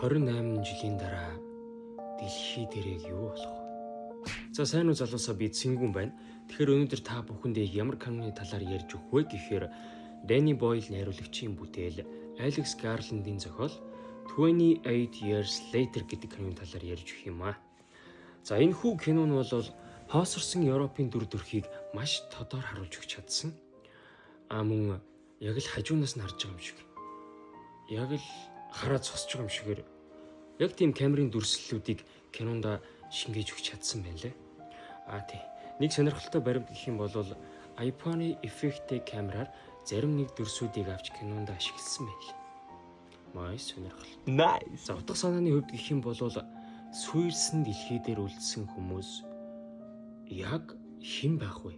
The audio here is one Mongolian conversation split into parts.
28 жилийн дараа дэлхий дээрээ юу болох вэ? За сайн уу залуусаа, би Цингүн байна. Тэгэхээр өнөөдөр та бүхэндээ ямар киноны талаар ярьж өгөх вэ гэхээр Danny Boyle найруулагчийн бүтээл Alex Garland-ийн зохиол 28 Years Later гэдэг киноны талаар ярьж өгөх юм аа. За энэ хүү кино нь бол хоосорсон Европын дүр төрхийг маш тодор харуулж өгч чадсан. Мөн яг л хажуунаас нь харж байгаа юм шиг. Яг л хараад зогсож байгаа юм шигээр яг тийм камерын дүрслэлүүдийг кинонда шингээж өгч чадсан байна лээ. Тий. Нэг сонирхолтой баримт гэх юм бол iPhone эффекттэй камераар зарим нэг дүрсүүдийг авч кинонда ашигласан байна лээ. Май сонирхол. Nice. За утга санааны хувьд гэх юм бол сүйрсэн дэлхий дээр үлдсэн хүмүүс яг хэн байх вэ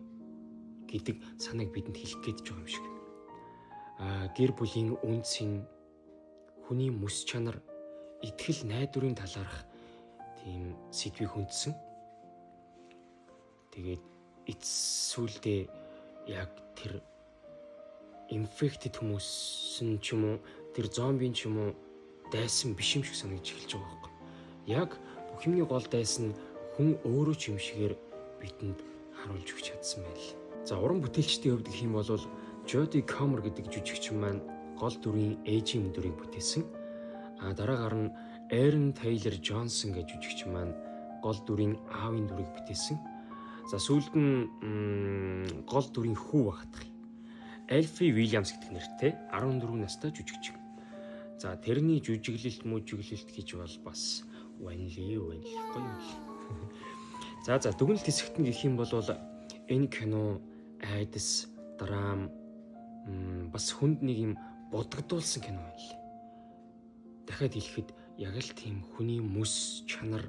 гэдэг санааг бидэнд хэлэх гээд байгаа юм шиг. Гэр бүлийн үнцэн, хүний мэс чанар, итгэл найдварын талаарх тийм сэдвийг хүндсэн. Тэгээд эцсүүлдээ яг тэр infected хүмүүс нь ч юм уу, тэр зомбийн ч юм уу дайсан биш юм шиг санагдаж эхэлж байгаа байхгүй. Яг бүх юмний гол дайсан хүн өөрөө ч юм шигээр бидэнд харуулж өгч чадсан байл. За уран бүтээлчдийн хувьд гэх юм бол Jodie Comer гэдэг жүжигчин маань гол дүрийн ээжийн дүрийг бүтээсэн. Дараагаар нь Aaron Taylor-Johnson гэж жүжигчин маань гол дүрийн аавын дүрийг бүтээсэн. За сүүлд нь гол дүрийн хүү багтах Alfie Williams гэдэг нэртэй 14 настай жүжигчин. За тэрний жүжиглэлт гэж бол бас гоё юм. За дүгнэлт хэсэгт нь гэх юм бол энэ кино айдас, драм, бас хүнд нэг юм бодогдуулсан кино байл. Дахиад хэлэхэд яг л тийм хүний мэс чанар,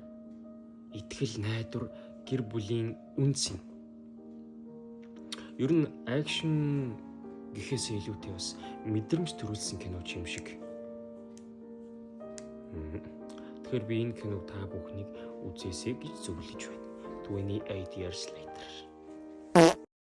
итгэл найдвар, гэр бүлийн үнц юм. Ер нь акшн гэхээс илүүтэй бас мэдрэмж төрүүлсэн кино ч юм шиг. Тэгэхээр би энэ киног та бүхнийг үзээсэй гэж зөвлөж байна. 28 Years Later.